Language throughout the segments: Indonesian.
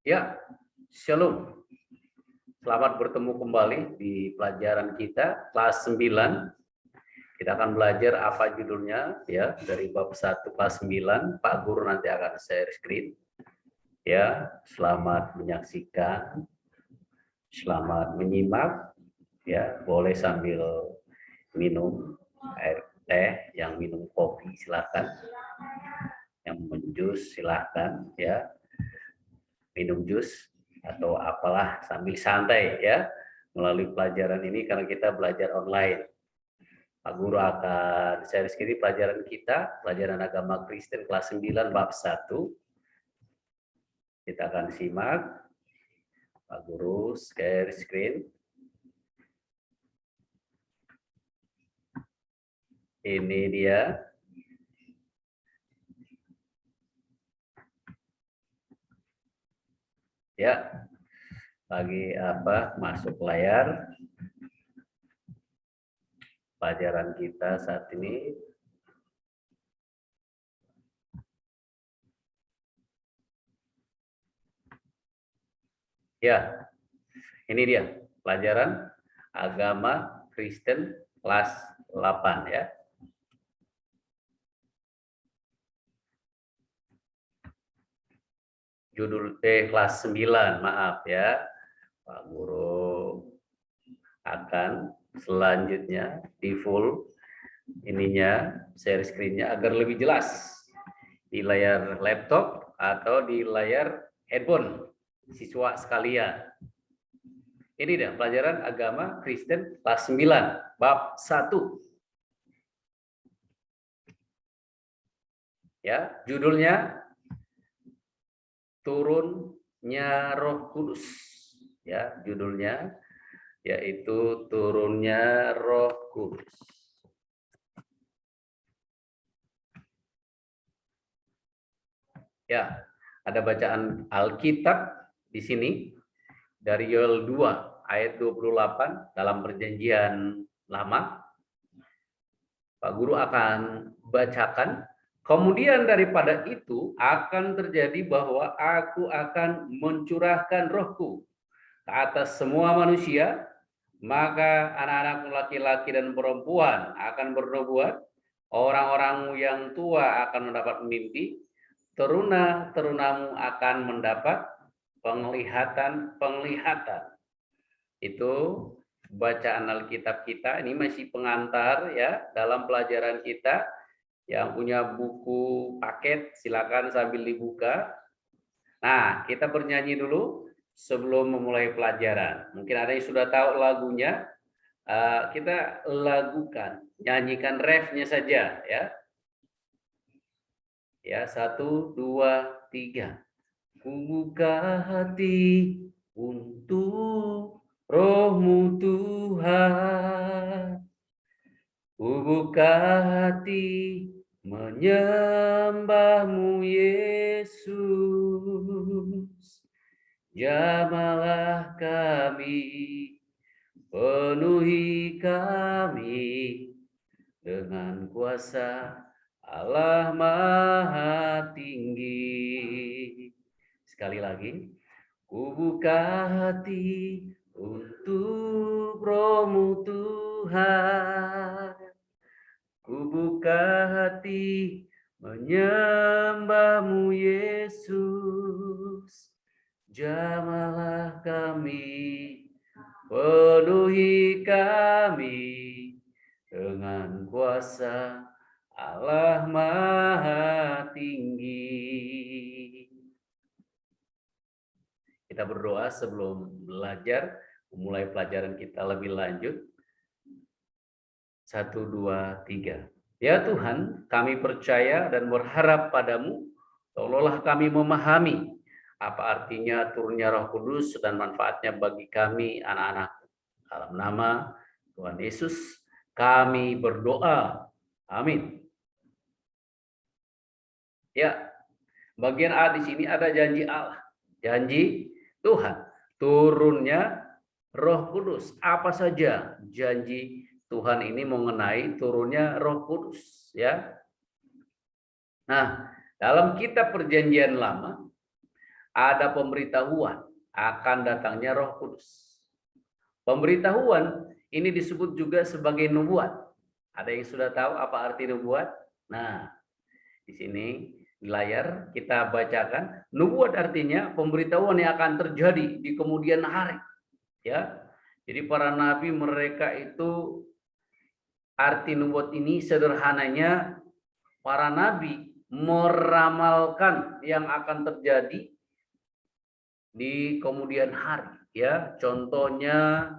Ya, Shalom. Selamat bertemu kembali di pelajaran kita kelas 9. Kita akan belajar apa judulnya ya, dari bab 1 kelas 9. Pak Guru nanti akan share screen. Ya, selamat menyaksikan. Selamat menyimak. Ya, boleh sambil minum air teh, yang minum kopi silakan. Yang menjus silakan ya. Minum jus atau apalah sambil santai ya melalui pelajaran ini karena kita belajar online. Pak Guru akan share screen pelajaran kita, pelajaran agama Kristen kelas 9 bab 1. Kita akan simak. Pak Guru share screen. Ini dia. Ya, bagi apa masuk layar pelajaran kita saat ini. Ya, ini dia pelajaran agama Kristen kelas 8 ya. Judul kelas 9, maaf ya. Pak Guru akan selanjutnya di full ininya, share screen-nya agar lebih jelas di layar laptop atau di layar handphone siswa sekalian. Ini dia pelajaran agama Kristen kelas 9 bab 1. Ya, judulnya Turunnya Roh Kudus. Ya, judulnya yaitu Turunnya Roh Kudus. Ya, ada bacaan Alkitab di sini dari Yoel 2 ayat 28 dalam Perjanjian Lama. Pak Guru akan bacakan. Kemudian daripada itu akan terjadi bahwa aku akan mencurahkan rohku ke atas semua manusia, maka anak-anakmu laki-laki dan perempuan akan bernubuat, orang-orangmu yang tua akan mendapat mimpi, teruna-terunamu akan mendapat penglihatan. Itu bacaan Alkitab kita. Ini masih pengantar ya dalam pelajaran kita. Yang punya buku paket silakan sambil dibuka. Nah, kita bernyanyi dulu sebelum memulai pelajaran. Mungkin ada yang sudah tahu lagunya. Kita lagukan, nyanyikan refnya saja ya. Ya, 1, 2, 3. Ku buka hati untuk Roh-Mu Tuhan. Ku buka hati menyembah-Mu Yesus. Jamahlah kami, penuhi kami dengan kuasa Allah Maha Tinggi. Sekali lagi, ku buka hati untuk Roh-Mu Tuhan. Ku buka hati menyembah-Mu Yesus. Jamahlah kami, penuhi kami dengan kuasa Allah Maha Tinggi. Kita berdoa sebelum belajar, memulai pelajaran kita lebih lanjut. 1, 2, 3. Ya Tuhan, kami percaya dan berharap padamu, tolonglah kami memahami apa artinya turunnya Roh Kudus dan manfaatnya bagi kami anak-anak. Dalam nama Tuhan Yesus, kami berdoa. Amin. Ya, bagian A di sini ada janji Allah. Janji Tuhan, turunnya Roh Kudus. Apa saja janji Tuhan ini mengenai turunnya Roh Kudus, ya. Nah, dalam kitab Perjanjian Lama ada pemberitahuan akan datangnya Roh Kudus. Pemberitahuan ini disebut juga sebagai nubuat. Ada yang sudah tahu apa arti nubuat? Nah, di sini di layar kita bacakan, nubuat artinya pemberitahuan yang akan terjadi di kemudian hari. Ya, jadi para nabi mereka itu, arti nubuat ini sederhananya para nabi meramalkan yang akan terjadi di kemudian hari. Ya, contohnya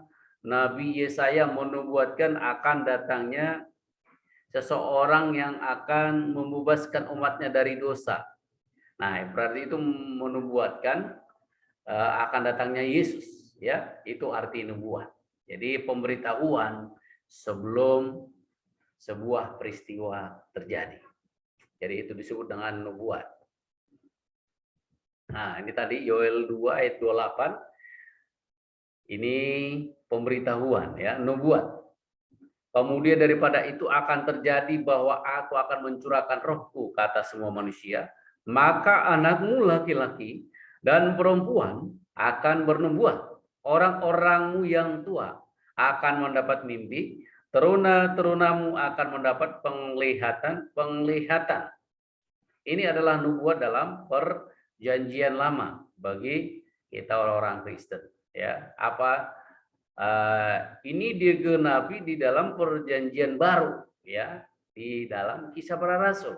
Nabi Yesaya menubuatkan akan datangnya seseorang yang akan membebaskan umatnya dari dosa. Nah, berarti itu menubuatkan akan datangnya Yesus, ya. Itu arti nubuat. Jadi pemberitahuan sebelum sebuah peristiwa terjadi. Jadi itu disebut dengan nubuat. Nah, ini tadi Yoel 2 ayat 28. Ini pemberitahuan, ya, nubuat. Kemudian daripada itu akan terjadi bahwa aku akan mencurahkan rohku ke atas semua manusia, maka anakmu laki-laki dan perempuan akan bernubuat. Orang-orangmu yang tua akan mendapat mimpi, teruna-terunamu akan mendapat penglihatan. Ini adalah nubuat dalam perjanjian lama bagi kita orang-orang Kristen. Ya, ini digenapi di dalam perjanjian baru, ya, di dalam Kisah Para Rasul.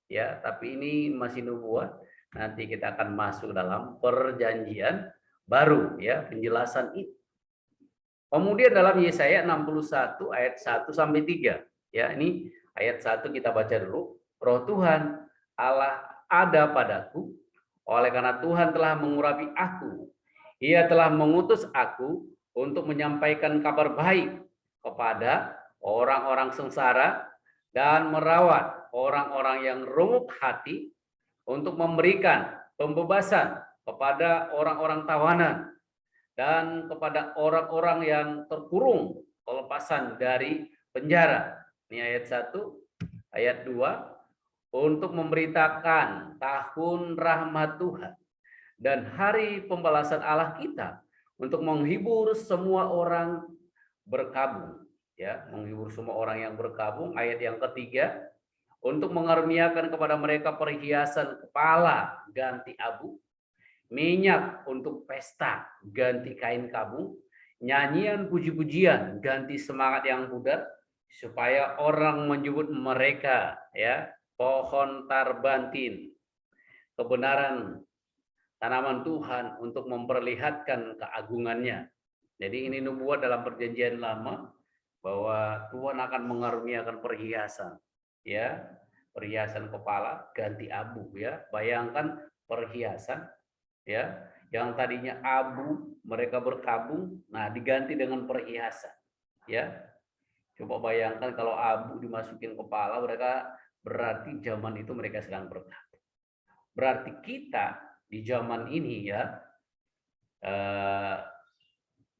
Ya, tapi ini masih nubuat. Nanti kita akan masuk dalam perjanjian baru, ya, penjelasan itu. Kemudian dalam Yesaya 61 ayat 1 sampai 3. Ya, ini ayat 1 kita baca dulu. Roh Tuhan Allah ada padaku, oleh karena Tuhan telah mengurapi aku. Ia telah mengutus aku untuk menyampaikan kabar baik kepada orang-orang sengsara dan merawat orang-orang yang remuk hati, untuk memberikan pembebasan kepada orang-orang tawanan dan kepada orang-orang yang terkurung pelepasan dari penjara. Ini ayat 1, ayat 2, untuk memberitakan tahun rahmat Tuhan dan hari pembalasan Allah kita, untuk menghibur semua orang berkabung, ya, menghibur semua orang yang berkabung. Ayat yang ketiga, untuk mengaruniakan kepada mereka perhiasan kepala ganti abu, minyak untuk pesta ganti kain kabung, nyanyian puji-pujian ganti semangat yang pudar, supaya orang menyebut mereka, ya, pohon tarbantin, kebenaran tanaman Tuhan, untuk memperlihatkan keagungannya. Jadi ini nubuat dalam perjanjian lama bahwa Tuhan akan mengaruniakan perhiasan, ya, perhiasan kepala ganti abu, ya. Bayangkan perhiasan, ya, yang tadinya abu mereka berkabung, nah diganti dengan perhiasan, ya. Coba bayangkan kalau abu dimasukin kepala mereka, berarti zaman itu mereka sedang berkabung. Berarti kita di zaman ini, ya,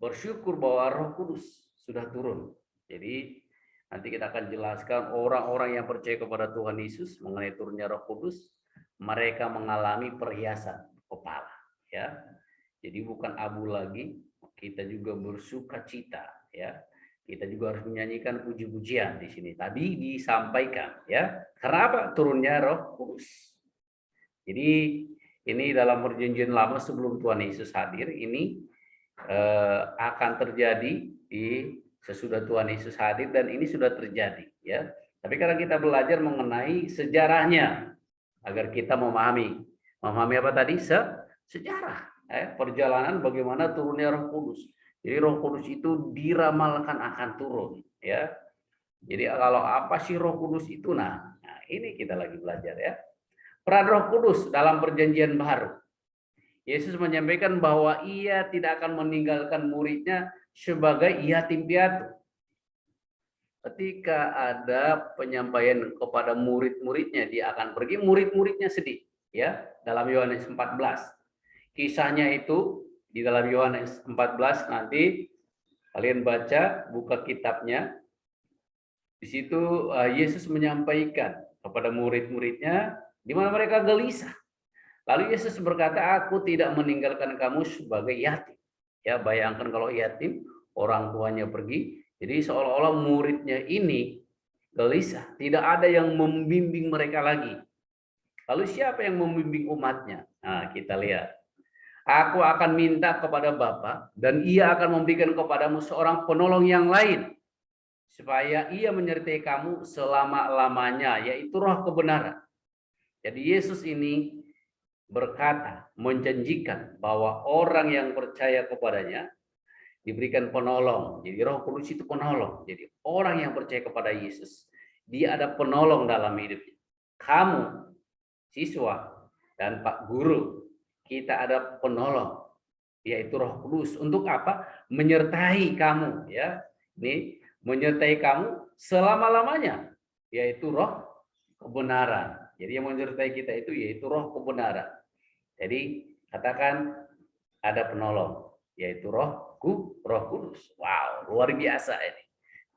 bersyukur bahwa Roh Kudus sudah turun. Jadi nanti kita akan jelaskan orang-orang yang percaya kepada Tuhan Yesus mengenai turunnya Roh Kudus, mereka mengalami perhiasan kepala, ya. Jadi bukan abu lagi, kita juga bersuka cita, ya. Kita juga harus menyanyikan puji-pujian di sini. Tadi disampaikan, ya. Karena apa? Turunnya Roh Kudus. Jadi ini dalam perjanjian lama sebelum Tuhan Yesus hadir, ini akan terjadi di sesudah Tuhan Yesus hadir, dan ini sudah terjadi, ya. Tapi karena kita belajar mengenai sejarahnya agar kita memahami apa tadi? Sejarah, perjalanan bagaimana turunnya Roh Kudus. Jadi Roh Kudus itu diramalkan akan turun, ya. Jadi kalau apa sih Roh Kudus itu? Nah, ini kita lagi belajar, ya. Peran Roh Kudus dalam perjanjian baru. Yesus menyampaikan bahwa ia tidak akan meninggalkan muridnya sebagai yatim piatu. Ketika ada penyampaian kepada murid-muridnya, dia akan pergi, murid-muridnya sedih, ya. Dalam Yohanes 14. Kisahnya itu di dalam Yohanes 14, nanti kalian baca, buka kitabnya. Di situ Yesus menyampaikan kepada murid-muridnya, di mana mereka gelisah. Lalu Yesus berkata, aku tidak meninggalkan kamu sebagai yatim. Ya, bayangkan kalau yatim, orang tuanya pergi, jadi seolah-olah muridnya ini gelisah, tidak ada yang membimbing mereka lagi. Lalu siapa yang membimbing umatnya? Nah, kita lihat. Aku akan minta kepada Bapa dan ia akan memberikan kepadamu seorang penolong yang lain, supaya ia menyertai kamu selama-lamanya, yaitu Roh kebenaran. Jadi Yesus ini berkata, menjanjikan bahwa orang yang percaya kepadanya diberikan penolong. Jadi Roh Kudus itu penolong. Jadi orang yang percaya kepada Yesus, dia ada penolong dalam hidupnya. Kamu, siswa, dan Pak Guru, kita ada penolong, yaitu Roh Kudus. Untuk apa? Menyertai kamu, ya. Ini menyertai kamu selama-lamanya, yaitu Roh kebenaran. Jadi yang menyertai kita itu yaitu Roh kebenaran. Jadi katakan ada penolong, yaitu Roh Kudus. Wow, luar biasa ini.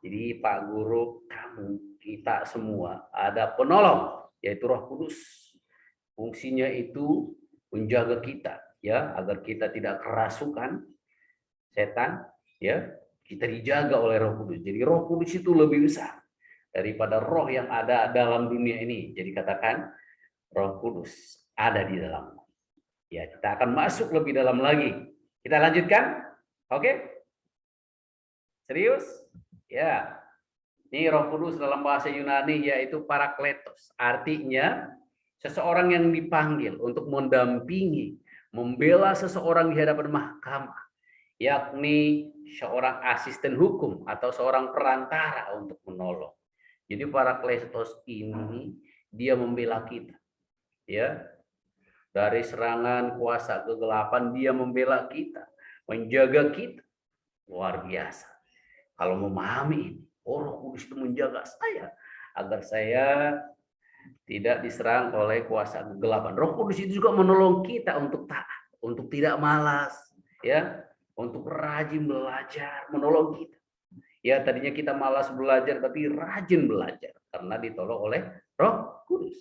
Jadi Pak Guru, kamu, kita semua ada penolong, yaitu Roh Kudus. Fungsinya itu menjaga kita, ya, agar kita tidak kerasukan setan, ya. Kita dijaga oleh Roh Kudus. Jadi Roh Kudus itu lebih besar daripada roh yang ada dalam dunia ini. Jadi katakan Roh Kudus ada di dalammu. Ya, kita akan masuk lebih dalam lagi. Kita lanjutkan? Oke? Serius? Ya. Ini Roh Kudus dalam bahasa Yunani yaitu Parakletos. Artinya seseorang yang dipanggil untuk mendampingi, membela seseorang di hadapan mahkamah, yakni seorang asisten hukum atau seorang perantara untuk menolong. Jadi Parakletos ini dia membela kita. Ya, dari serangan kuasa kegelapan dia membela kita, menjaga kita. Luar biasa. Kalau memahami ini, Roh Kudus itu menjaga saya agar saya tidak diserang oleh kuasa kegelapan. Roh Kudus itu juga menolong kita untuk taat, untuk tidak malas, ya, untuk rajin belajar, menolong kita. Ya, tadinya kita malas belajar tapi rajin belajar karena ditolong oleh Roh Kudus.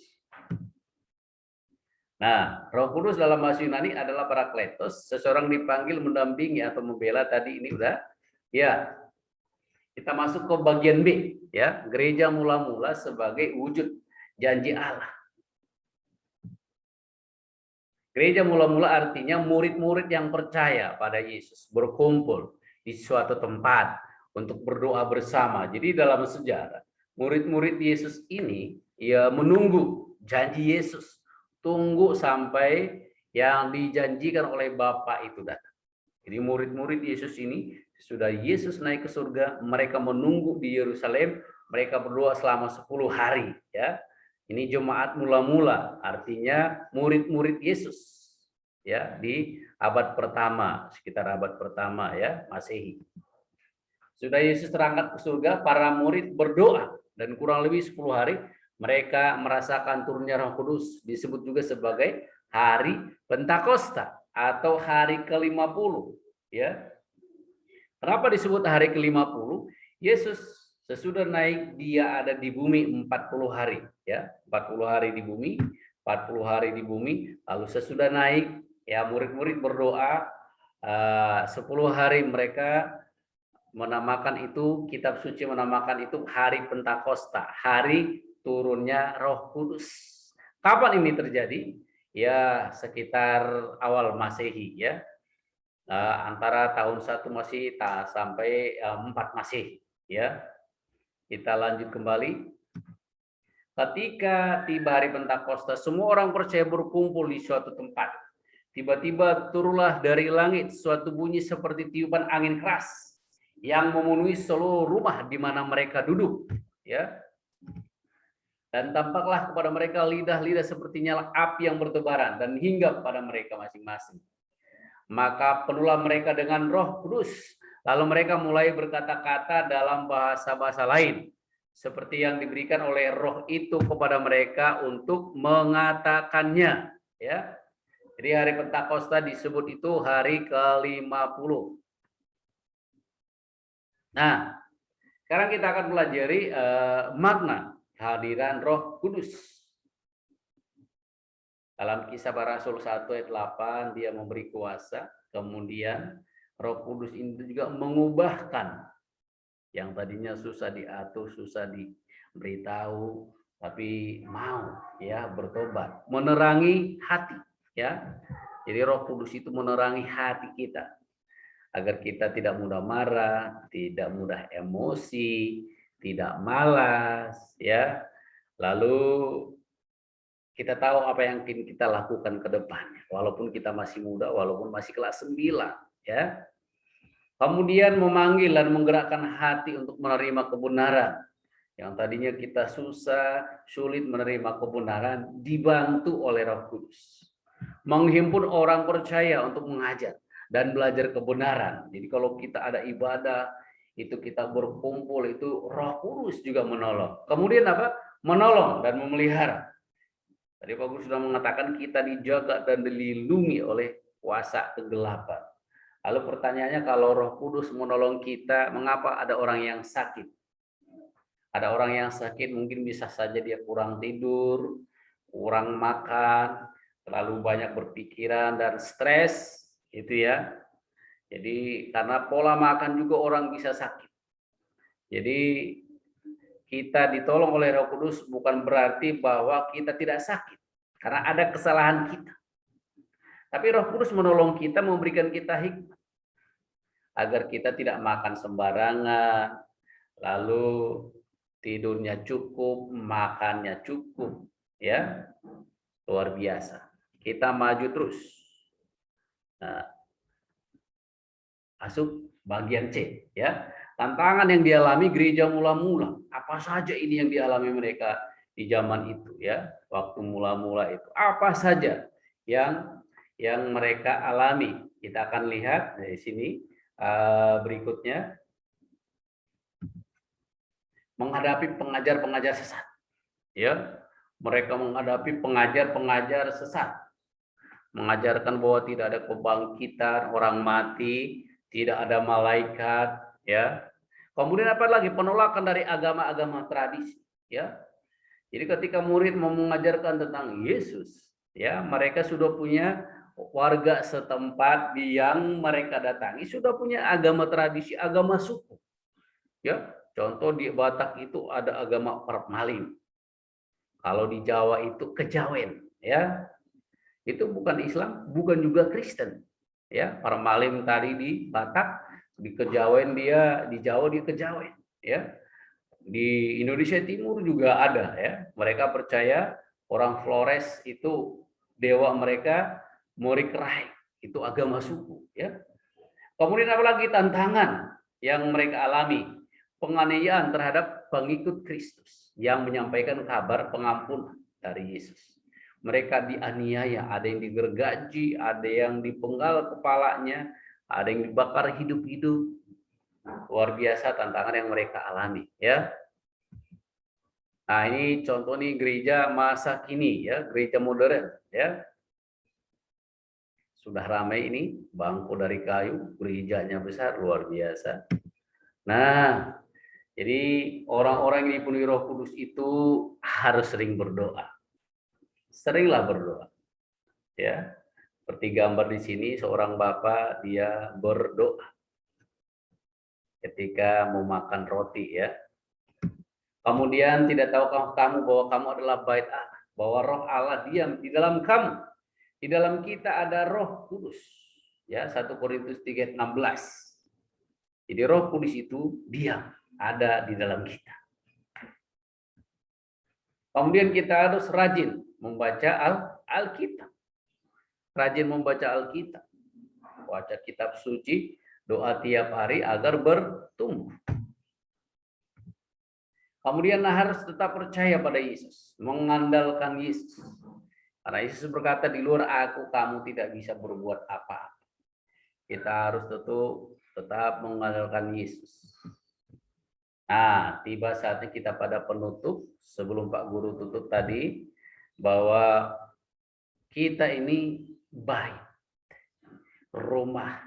Nah, Roh Kudus dalam bahasa Yunani adalah Parakletos, seseorang dipanggil mendampingi atau membela. Tadi ini udah. Ya. Kita masuk ke bagian B, ya. Gereja mula-mula sebagai wujud janji Allah. Gereja mula-mula artinya murid-murid yang percaya pada Yesus berkumpul di suatu tempat untuk berdoa bersama. Jadi dalam sejarah, murid-murid Yesus ini ya menunggu janji Yesus. Tunggu sampai yang dijanjikan oleh Bapa itu datang. Jadi murid-murid Yesus ini sudah Yesus naik ke surga, mereka menunggu di Yerusalem, mereka berdoa selama 10 hari, ya. Ini jemaat mula-mula, artinya murid-murid Yesus, ya, di abad pertama, sekitar abad pertama, ya, Masehi. Sudah Yesus terangkat ke surga, para murid berdoa dan kurang lebih 10 hari mereka merasakan turunnya Roh Kudus, disebut juga sebagai hari Pentakosta atau hari ke-50, ya. Kenapa disebut hari ke-50? Yesus sesudah naik dia ada di bumi 40 hari, ya. 40 hari di bumi, 40 hari di bumi, lalu sesudah naik ya murid-murid berdoa 10 hari mereka menamakan itu, kitab suci menamakan itu hari Pentakosta, hari turunnya Roh Kudus. Kapan ini terjadi? Ya, sekitar awal Masehi, ya. Antara tahun 1 Masehi sampai 4 Masehi, ya. Kita lanjut kembali. Ketika tiba hari Pentakosta, semua orang percaya berkumpul di suatu tempat. Tiba-tiba turunlah dari langit suatu bunyi seperti tiupan angin keras yang memenuhi seluruh rumah di mana mereka duduk, ya. Dan tampaklah kepada mereka lidah-lidah seperti nyala api yang bertebaran dan hinggap pada mereka masing-masing. Maka penuhlah mereka dengan Roh Kudus, lalu mereka mulai berkata-kata dalam bahasa-bahasa lain seperti yang diberikan oleh Roh itu kepada mereka untuk mengatakannya, ya. Jadi hari Pentakosta disebut itu hari ke-50. Nah, sekarang kita akan pelajari makna kehadiran Roh Kudus. Dalam Kisah Para Rasul 1 ayat 8 dia memberi kuasa, kemudian Roh Kudus itu juga mengubahkan yang tadinya susah diatur, susah diberitahu, tapi mau ya bertobat, menerangi hati ya. Jadi Roh Kudus itu menerangi hati kita agar kita tidak mudah marah, tidak mudah emosi, tidak malas ya. Lalu kita tahu apa yang kita lakukan ke depannya, walaupun kita masih muda, walaupun masih kelas 9 ya. Kemudian memanggil dan menggerakkan hati untuk menerima kebenaran. Yang tadinya kita susah, sulit menerima kebenaran, dibantu oleh Roh Kudus. Menghimpun orang percaya untuk mengajar dan belajar kebenaran. Jadi kalau kita ada ibadah, itu kita berkumpul, itu Roh Kudus juga menolong. Kemudian apa? Menolong dan memelihara. Tadi Pak Guru sudah mengatakan kita dijaga dan dilindungi oleh kuasa kegelapan. Lalu pertanyaannya, kalau Roh Kudus menolong kita, mengapa ada orang yang sakit? Ada orang yang sakit mungkin bisa saja dia kurang tidur, kurang makan, terlalu banyak berpikiran dan stres, gitu ya. Jadi karena pola makan juga orang bisa sakit. Jadi kita ditolong oleh Roh Kudus bukan berarti bahwa kita tidak sakit, karena ada kesalahan kita. Tapi Roh Kudus menolong kita, memberikan kita hikmat agar kita tidak makan sembarangan, lalu tidurnya cukup, makannya cukup, ya. Luar biasa. Kita maju terus. Nah, masuk bagian C, ya. Tantangan yang dialami gereja mula-mula. Apa saja ini yang dialami mereka di zaman itu, ya. Waktu mula-mula itu. Apa saja yang mereka alami. Kita akan lihat dari sini berikutnya. Menghadapi pengajar-pengajar sesat. Ya, mereka menghadapi pengajar-pengajar sesat. Mengajarkan bahwa tidak ada kebangkitan orang mati, tidak ada malaikat, ya. Kemudian apa lagi? Penolakan dari agama-agama tradisi, ya. Jadi ketika murid mau mengajarkan tentang Yesus, ya, mereka sudah punya warga setempat yang mereka datangi, sudah punya agama tradisi, agama suku. Ya, contoh di Batak itu ada agama Permalim. Kalau di Jawa itu Kejawen, ya. Itu bukan Islam, bukan juga Kristen. Ya, Permalim tadi di Batak, di Kejawen dia, di Jawa di Kejawen, ya. Di Indonesia Timur juga ada, ya. Mereka percaya orang Flores itu dewa mereka Morikrai, itu agama suku, ya. Kemudian apalagi tantangan yang mereka alami? Penganiayaan terhadap pengikut Kristus yang menyampaikan kabar pengampunan dari Yesus. Mereka dianiaya, ada yang digergaji, ada yang dipenggal kepalanya, ada yang dibakar hidup-hidup. Luar biasa tantangan yang mereka alami, ya. Nah, ini contoh nih gereja masa kini, ya, gereja modern, ya. Sudah ramai ini, bangku dari kayu, gerejanya besar, luar biasa. Nah, jadi orang-orang yang dipenuhi Roh Kudus itu harus sering berdoa. Seringlah berdoa. Ya. Seperti gambar di sini, seorang bapak dia berdoa ketika mau makan roti, ya. Kemudian tidak tahu kamu bahwa kamu adalah bait Allah, bahwa Roh Allah diam di dalam kamu. Di dalam kita ada Roh Kudus. Ya, 1 Korintus 3:16. Jadi Roh Kudus itu diam, ada di dalam kita. Kemudian kita harus rajin membaca Alkitab. Rajin membaca Alkitab. Baca kitab suci, doa tiap hari agar bertumbuh. Kemudian harus tetap percaya pada Yesus, mengandalkan Yesus. Karena Yesus berkata, di luar aku kamu tidak bisa berbuat apa-apa. Kita harus tetap mengandalkan Yesus. Nah, tiba saatnya kita pada penutup. Sebelum Pak Guru tutup tadi, bahwa kita ini baik, rumahnya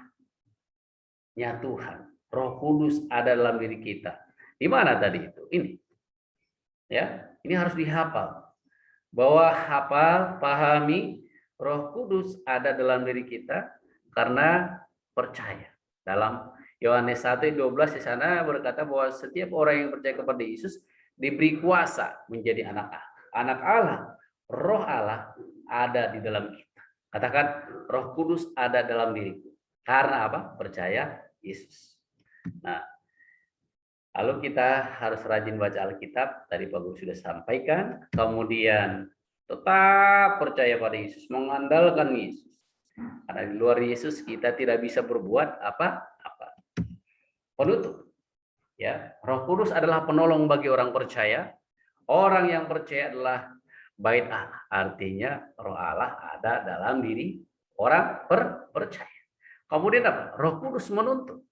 Tuhan, Roh Kudus ada dalam diri kita. Di mana tadi itu? Ini, ya, ini harus dihafal. Bahwa hafal, pahami, Roh Kudus ada dalam diri kita karena percaya. Dalam Yohanes 1:12 di sana berkata bahwa setiap orang yang percaya kepada Yesus diberi kuasa menjadi anak Allah. Anak Allah, Roh Allah ada di dalam kita. Katakan, Roh Kudus ada dalam diriku. Karena apa? Percaya Yesus. Nah, lalu kita harus rajin baca Alkitab, tadi Pak Guru sudah sampaikan. Kemudian tetap percaya pada Yesus, mengandalkan Yesus. Karena di luar Yesus kita tidak bisa berbuat apa-apa. Penutup. Ya, Roh Kudus adalah penolong bagi orang percaya. Orang yang percaya adalah bait Allah. Artinya Roh Allah ada dalam diri orang percaya. Kemudian apa? Roh Kudus menuntun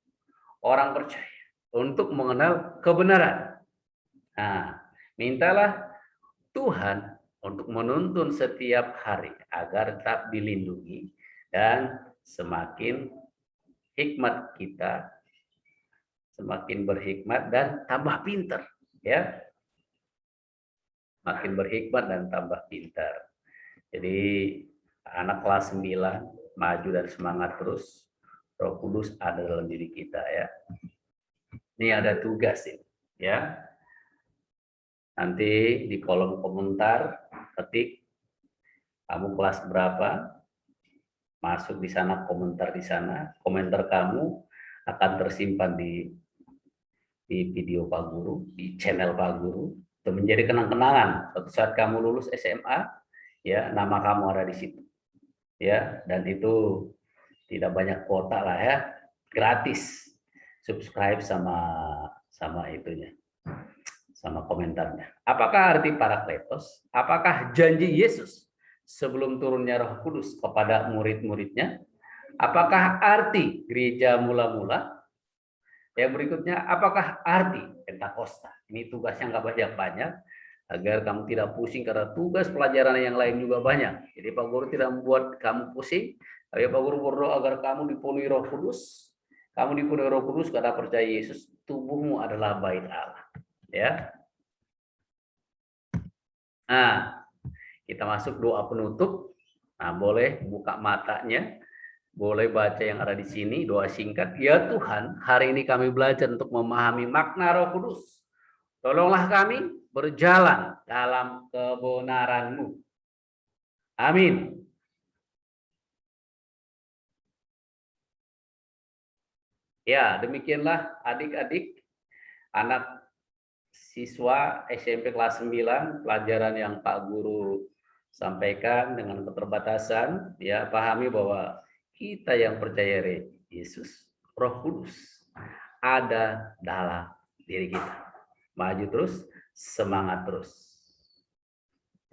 orang percaya untuk mengenal kebenaran. Nah, mintalah Tuhan untuk menuntun setiap hari agar tetap dilindungi dan semakin hikmat kita, semakin berhikmat dan tambah pintar, ya. Makin berhikmat dan tambah pintar. Jadi anak kelas 9 maju dan semangat terus. Roh Kudus ada dalam diri kita, ya. Ini ada tugas ini, ya. Nanti di kolom komentar ketik kamu kelas berapa, masuk di sana, komentar di sana. Komentar kamu akan tersimpan di video Pak Guru, di channel Pak Guru. Itu menjadi kenang-kenangan. Suatu saat kamu lulus SMA, ya, nama kamu ada di situ, ya. Dan itu tidak banyak kuota lah, ya, gratis. Subscribe sama itunya, sama komentarnya. Apakah arti Parakletos? Apakah janji Yesus sebelum turunnya Roh Kudus kepada murid-muridnya? Apakah arti gereja mula-mula? Yang berikutnya, apakah arti Pentakosta? Ini tugasnya nggak banyak-banyak, agar kamu tidak pusing karena tugas pelajaran yang lain juga banyak. Jadi Pak Guru tidak membuat kamu pusing, tapi Pak Guru berdoa agar kamu dipenuhi Roh Kudus. Kamu dipenuhi Roh Kudus karena percaya Yesus, tubuhmu adalah bait Allah, ya. Nah, kita masuk doa penutup. Nah, boleh buka matanya, boleh baca yang ada di sini, doa singkat. Ya Tuhan, hari ini kami belajar untuk memahami makna Roh Kudus. Tolonglah kami berjalan dalam kebenaran-Mu. Amin. Ya, demikianlah adik-adik, anak siswa SMP kelas 9, pelajaran yang Pak Guru sampaikan dengan keterbatasan, ya, pahami bahwa kita yang percaya Yesus, Roh Kudus ada dalam diri kita. Maju terus, semangat terus.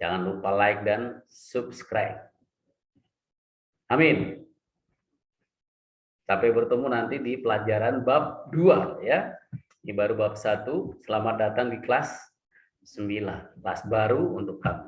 Jangan lupa like dan subscribe. Amin. Sampai bertemu nanti di pelajaran bab 2, ya. Ini baru bab 1. Selamat datang di kelas 9, kelas baru untuk kamu.